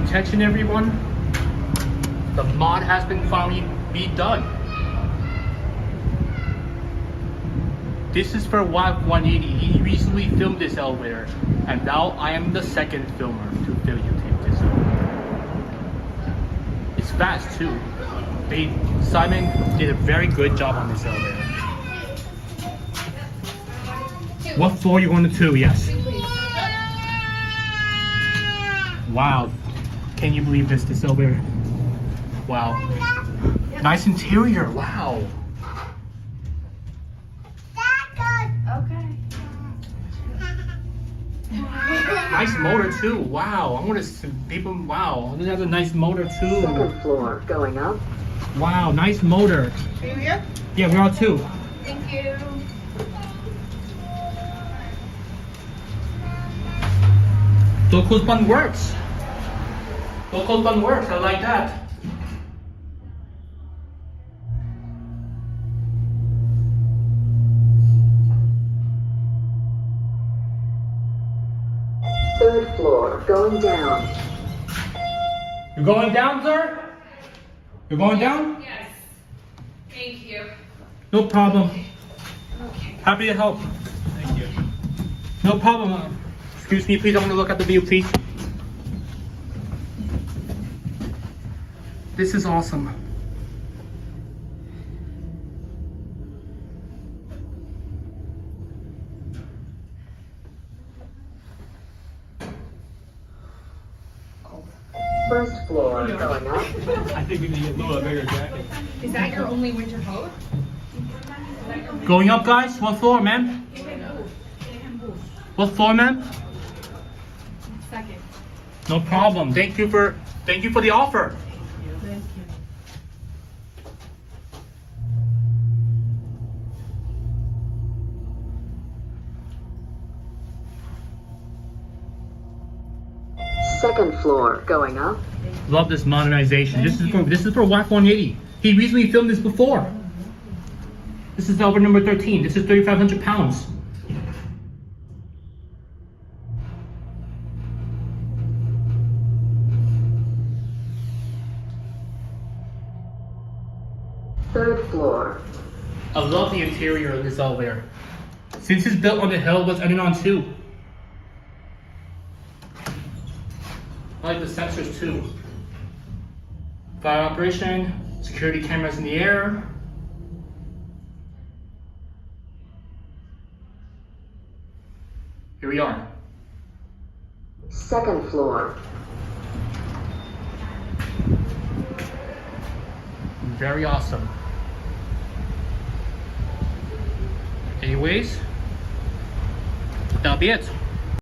Attention everyone, the mod has been finally done. This is for WAP 180. He recently filmed this elevator, and now I am the second filmer to videotape this elevator. It's fast too. Simon did a very good job on this elevator. What floor are you going to? Yes. Wow. Can you believe this elevator? Wow. Nice interior. Wow. Okay. Nice motor too. Wow. I'm gonna people. Wow. This has a nice motor too. Second floor, going up. Wow. Nice motor. Are you here? Yeah, we're all two. Thank you. The close button works. The close button works. I like that. Third floor, going down. You're going down, sir? You're going down? Yes. Thank you. No problem. Okay. Happy to help. Thank you. No problem. Excuse me, please. I want to look at the view, please. This is awesome. First floor, going up. I think we need to get a bigger jacket. Is that your only winter coat? Going up, guys. What floor, ma'am? What floor, ma'am? Second. No problem. Thank you for the offer. Thank you. Second floor, going up. Love this modernization. This is for WAP 180. He recently filmed this before. This is elevator number 13. This is 3,500 pounds. Third floor. I love the interior of this elevator. Since it's built on the hill, let's end it on 2. I like the sensors too. Fire operation, security cameras in the air. Here we are. Second floor. Very awesome. Anyways, that'll be it.